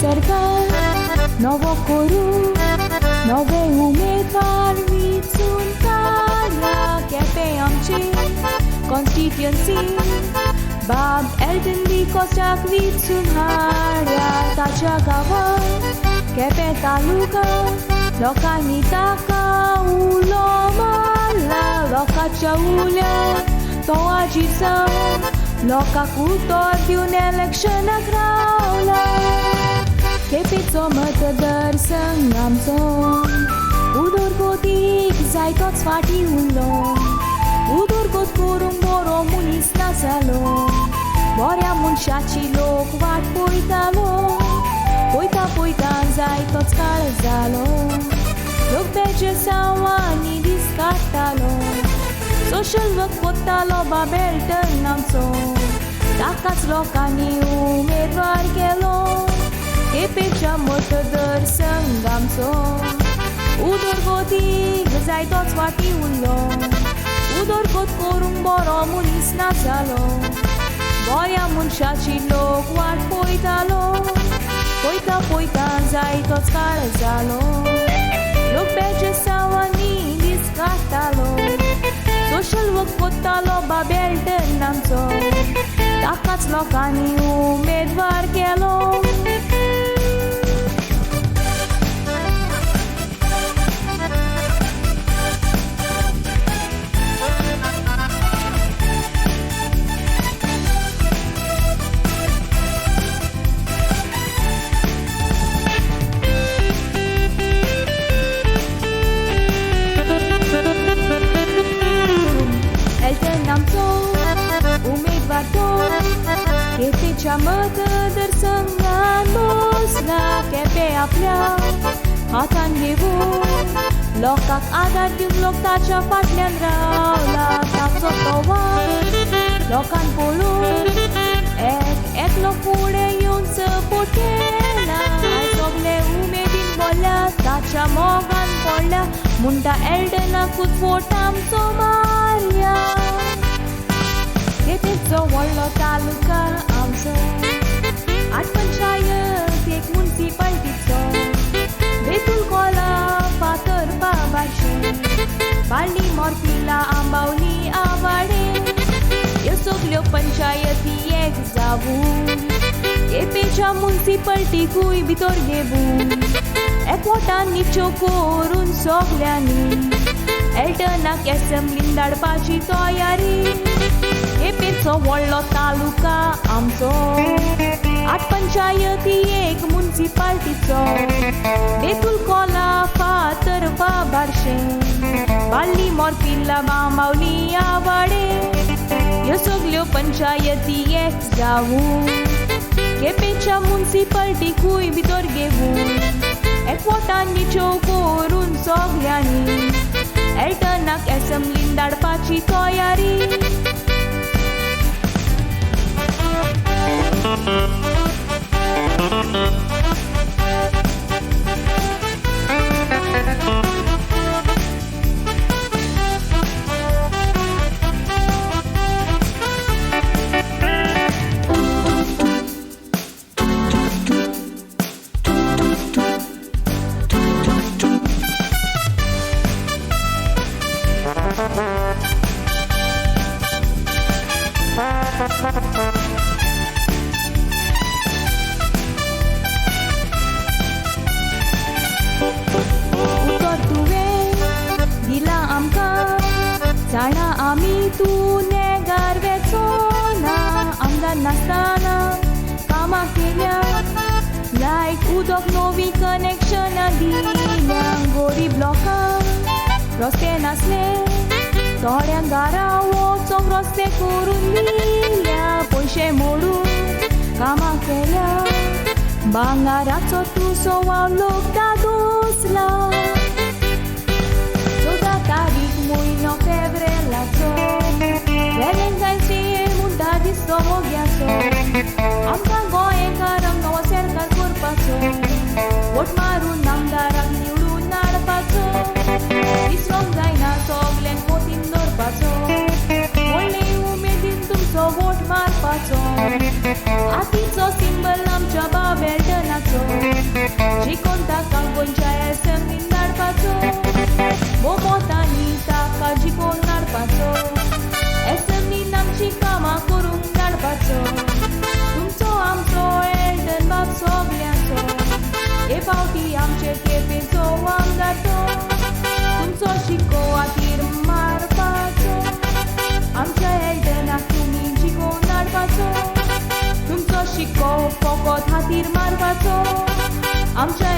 सरकार नवो करू नवे उमेदवार विचून काडला केपें आमची कॉन्स्टिट्युएन्सी बाब एल्टन डिकोस्टाक विचून हाडला ताच्या गांवांत केपें तालुका लोकांनी ताका उलो मारला लोकांच्या उल्याक तो आजीर जावन लोकांक उतर दिवन इलेक्शनाक रावला केपेंचो मतदारसंघ आमचो उदरगतीक जाय तोच फाटीं उरलो उदरगत करूंक बरो मनीस ना जालो बऱ्या मनशाची लोक वाट पळयतालो पळयता पळयता जाय तोच काळ जालो लोक बेजे सावांनी दीस काडटालो सोशल वर्क कोत्तालो बाब एल्टन आमचो ताकाच लोकांनी उमेदवार केलो केपेंच्या मतदारसंघ आमचो उदरगतीक जाय तोच फाटीं उरलो उदरगत करूंक बरो मनीस ना जालो बऱ्या मनशाची लोक वाट पळयतालो पळयता पळयता जाय तोच काळ जालो लोक बेजे सावांनी दीस काडटालो सोशल वर्क कोत्तालो बाब एल्टन आमचो ताकाच लोकांनी उमेदवार केलो उमेदवार तो केपेंच्या मतदारसंघान बसला केपें आपल्या हातान घेवन लोकांक आदार दिवन लोक ताच्या फाटल्यान रावला ताचो तो वाट लोकांक पळोवन एकलो फुडें येवन सपोर्ट केला सगळे उमेदीन बोल्ल्या ताच्या मोगान पडल्या म्हणटा एल्टनाकूच वोट आमचो मारया केपेंचो व्हडलो तालुका आमचो 8 पंचायत एक म्युनिसिपालिटीचो बेतूल कोला फातर्पा बार्शें बाळ्ळी मोरपिला आंबावली आवाडे ह्यो सगल्यो पंचायती एक जावून केपेंच्या म्युनिसिपालिटीकूय भितर घेवून एकवटान निच्यो करून सगल्यांनी एल्टनाक एसेंब्लीन धाडपाची तयारी केपेंचो व्हडलो तालुका आमचो 8 पंचायती एक म्युनिसिपालिटीचो बेतूल कोला फातर्पा बार्शें बाळ्ळी मोरपिला आंबावली आवाडे ह्यो सगल्यो पंचायती एक जावून केपेंच्या म्युनिसिपालिटीकूय भितर घेवून एकवटान निच्यो करून सगल्यांनी एल्टनाक एसेंब्लीन धाडपाची तयारी उतर तुवें दिला आमकां जाणा आमी तूं नेगार वेचोना आमदार नासतना कामां केल्या लायट उदक नवी कनेक्शनां दिल्या गरीब लोकांक रस्ते नासले थोड्यांक घरां वचोंक रस्ते करून दिल्या पयशे मोडून कामां केल्या भांगाराचो तुसो वाव लोक दादोसला 14 तारीख म्हयनो फेब्रेलाचो व्हॅलेंटायन्स डे म्हणटा दिसतो मोग्याचो आमकां गोंयकारांक नवो सरकार करपाचो वोट मारून आमदारांक निवडून हाडपाचो विसरोंक जायना सगल्यांक मोतीन दवरपाचो व्हडले उमेदीन तुमचो वोट मारपाचो हातीचो सिंबल आमच्या बाब एल्टनाचो Amcsa